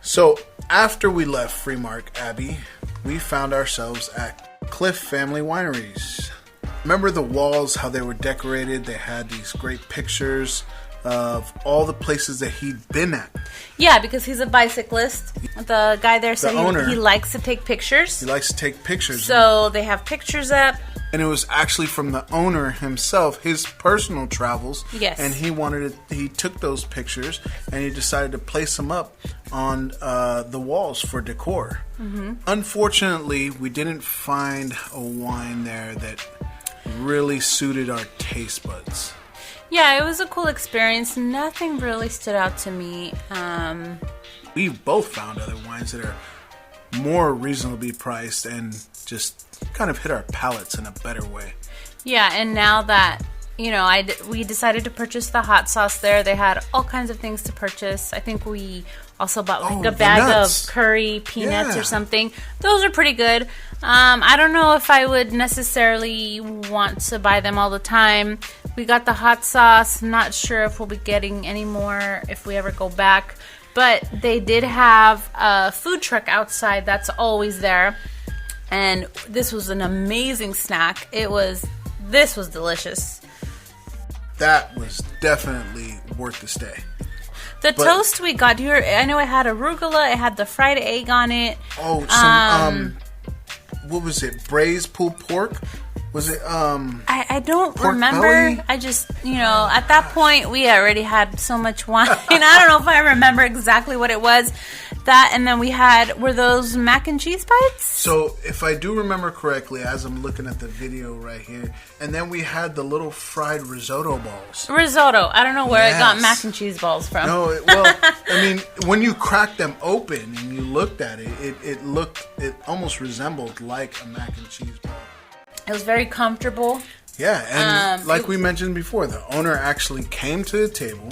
So after we left Freemark Abbey, we found ourselves at Cliff Family Wineries. Remember the walls, how they were decorated? They had these great pictures of all the places that he'd been at. Yeah, because he's a bicyclist. The guy there said he likes to take pictures. He likes to take pictures. So they have pictures up. And it was actually from the owner himself, his personal travels. Yes. And he took those pictures and he decided to place them up on the walls for decor. Mm-hmm. Unfortunately, we didn't find a wine there that really suited our taste buds. Yeah, it was a cool experience. Nothing really stood out to me. We both found other wines that are more reasonably priced and just kind of hit our palates in a better way. Yeah, and now that, we decided to purchase the hot sauce there. They had all kinds of things to purchase. I think we also bought a bag of curry peanuts or something. Those are pretty good. I don't know if I would necessarily want to buy them all the time. We got the hot sauce. Not sure if we'll be getting any more if we ever go back. But they did have a food truck outside. That's always there. And this was an amazing snack. This was delicious. That was definitely worth the stay. The toast we got here, I know it had arugula, it had the fried egg on it. Oh, what was it? Braised pulled pork? Was it I don't remember. Belly? I just, at that point we already had so much wine. I don't know if I remember exactly what it was. That, and then were those mac and cheese bites? So, if I do remember correctly, as I'm looking at the video right here, and then we had the little fried risotto balls. Risotto. I don't know where I got mac and cheese balls from. No, when you cracked them open and you looked at it, it almost resembled like a mac and cheese ball. It was very comfortable. Yeah, and like we mentioned before, the owner actually came to the table.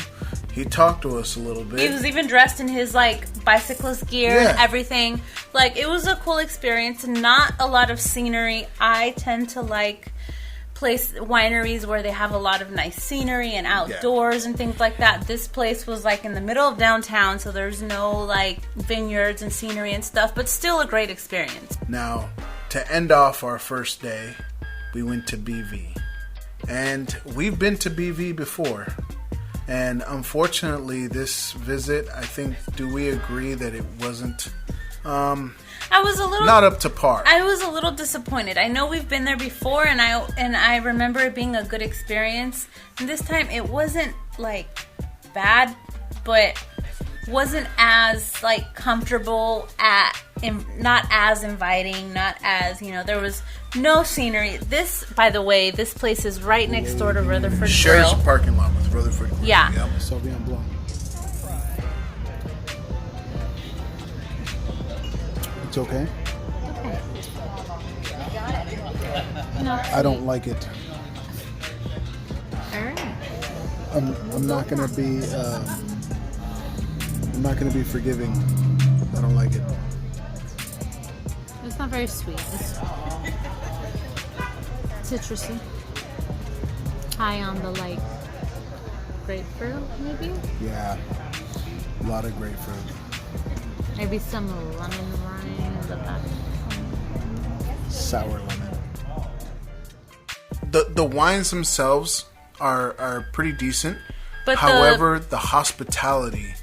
He talked to us a little bit. He was even dressed in his bicyclist gear and everything. It was a cool experience. Not a lot of scenery. I tend to like wineries where they have a lot of nice scenery and outdoors and things like that. This place was in the middle of downtown, so there's no vineyards and scenery and stuff, but still a great experience. Now, to end off our first day, we went to BV. And we've been to BV before. And unfortunately, this visit, I think, do we agree that it wasn't I was a little not up to par. I was a little disappointed. I know we've been there before, and I remember it being a good experience. And this time, it wasn't bad, but wasn't as comfortable not as inviting, not as there was no scenery. By the way, this place is right next door to Rutherford Shares Grill. a parking lot with Rutherford Grill. Yeah. Yep. Sauvignon Blanc. It's okay. I don't like it. All right. I'm not gonna be. I'm not gonna be forgiving. I don't like it. It's not very sweet. It's citrusy. High on the grapefruit, maybe? Yeah. A lot of grapefruit. Maybe some lemon rind in the back. Sour lemon. The wines themselves are pretty decent. But however, the hospitality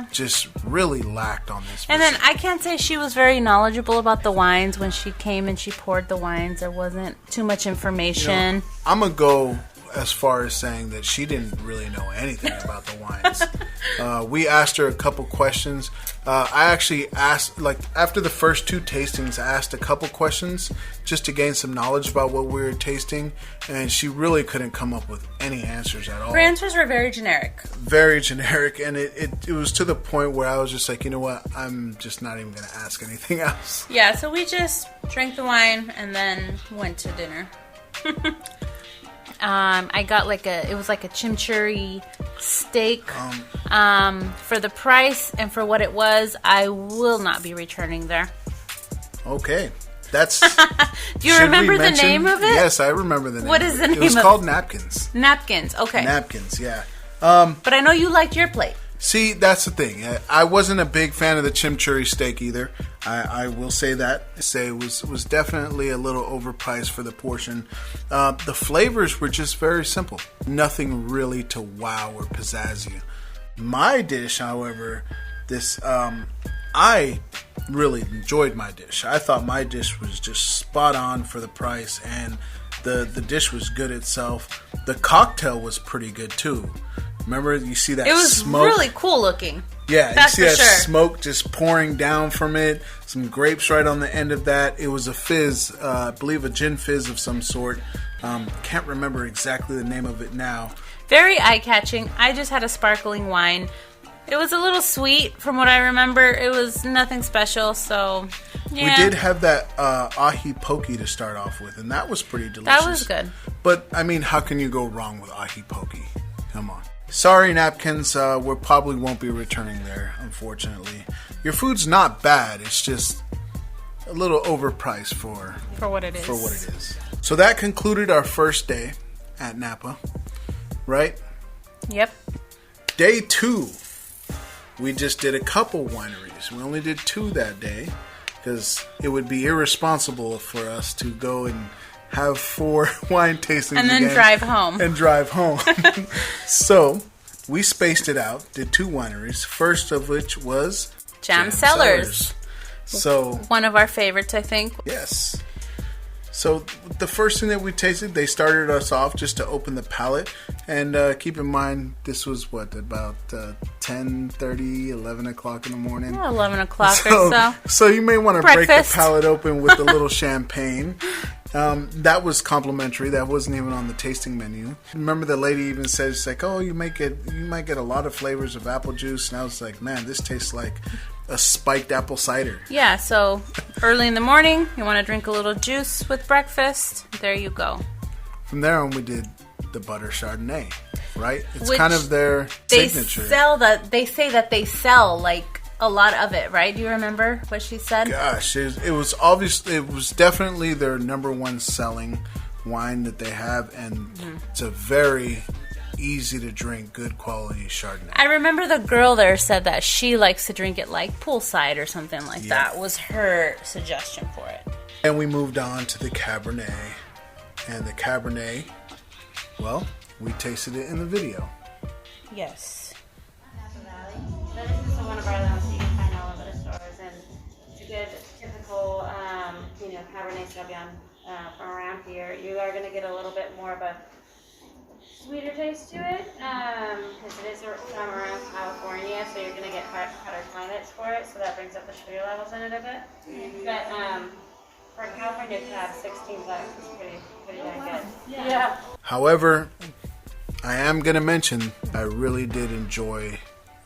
just really lacked on this visit. And then I can't say she was very knowledgeable about the wines when she came and she poured the wines. There wasn't too much information. I'm going to go as far as saying that she didn't really know anything about the wines. We asked her a couple questions. I actually asked, after the first two tastings, I asked a couple questions just to gain some knowledge about what we were tasting, and she really couldn't come up with any answers at all. Her answers were very generic. Very generic, and it was to the point where I was just like, you know what, I'm just not even going to ask anything else. Yeah, so we just drank the wine and then went to dinner. I got it was a chimichurri steak. For the price and for what it was, I will not be returning there. Okay. That's. Do you remember the name of it? Yes, I remember the name. What is the name of it? It was called Napkins. Napkins, okay. Napkins, yeah. But I know you liked your plate. See, that's the thing. I wasn't a big fan of the chimichurri steak either. I will say that. It was definitely a little overpriced for the portion. The flavors were just very simple. Nothing really to wow or pizzazz you. My dish, however, I really enjoyed my dish. I thought my dish was just spot on for the price, and the dish was good itself. The cocktail was pretty good too. Remember, you see that smoke? It was really cool looking. Yeah, you see that smoke just pouring down from it. Some grapes right on the end of that. It was a fizz, I believe a gin fizz of some sort. Can't remember exactly the name of it now. Very eye-catching. I just had a sparkling wine. It was a little sweet from what I remember. It was nothing special, so yeah. We did have that ahi poke to start off with, and that was pretty delicious. That was good. But, I mean, how can you go wrong with ahi poke? Come on. Sorry, napkins. We probably won't be returning there, unfortunately. Your food's not bad. It's just a little overpriced for what it is. So that concluded our first day at Napa, right? Yep. Day 2, we just did a couple wineries. We only did 2 that day because it would be irresponsible for us to go and have 4 wine tastings and then drive home. So we spaced it out, did 2 wineries, first of which was Jam Cellars. So one of our favorites, I think. Yes. So the first thing that we tasted, they started us off just to open the palate. And keep in mind, this was about 10:30, 11 o'clock in the morning. Yeah, 11 o'clock or so. So you may want to break the palate open with a little champagne. That was complimentary. That wasn't even on the tasting menu. Remember, the lady even said, "It's like, oh, you might get a lot of flavors of apple juice." And I was like, "Man, this tastes like a spiked apple cider." Yeah. So early in the morning, you want to drink a little juice with breakfast. There you go. From there on, we did the butter Chardonnay. Right? It's kind of their signature. They say that they sell like a lot of it, right? Do you remember what she said? Gosh, it was definitely their number one selling wine that they have, and it's a very easy to drink, good quality Chardonnay. I remember the girl there said that she likes to drink it like poolside or something like that was her suggestion for it. And we moved on to the Cabernet, and the Cabernet, well, we tasted it in the video. Yes. Napa Valley. This is one of our lamps you can find all over the stores, and it's a good, typical, Cabernet Sauvignon from around here. You are going to get a little bit more of a sweeter taste to it, because it is from around California, so you're going to get hotter climates for it, so that brings up the sugar levels in it a bit. But for California to have 16 bucks is pretty darn good. Yeah. However, I am going to mention I really did enjoy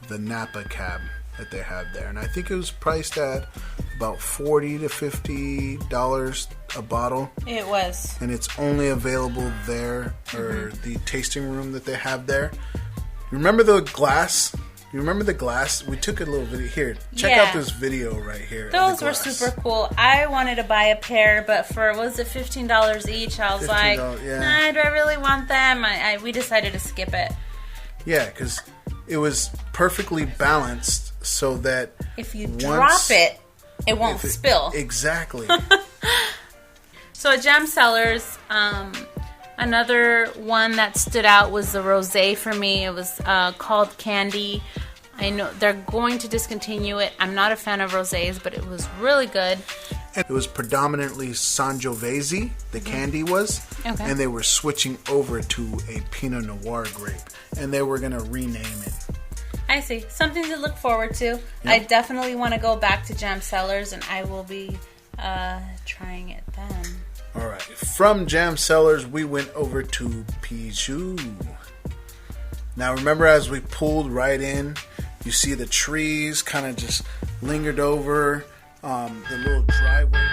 the Napa Cab that they have there. And I think it was priced at about $40 to $50 a bottle. It was. And it's only available there, or the tasting room that they have there. Remember the glass? You remember the glass? We took a little video. Here, check out this video right here. Those were super cool. I wanted to buy a pair, but for, was it $15 each? I was like, nah, do I really want them? We decided to skip it. Yeah, because it was perfectly balanced so that if you drop it, it won't spill. Exactly. So at Jam Cellars, another one that stood out was the rosé for me. It was called Candy. I know they're going to discontinue it. I'm not a fan of rosés, but it was really good. And it was predominantly Sangiovese, the candy was, and they were switching over to a Pinot Noir grape, and they were going to rename it. I see. Something to look forward to. Yep. I definitely want to go back to Jam Cellars, and I will be trying it then. All right. From Jam Cellars, we went over to Pijou. Now, remember, as we pulled right in, you see the trees kind of just lingered over the little driveway.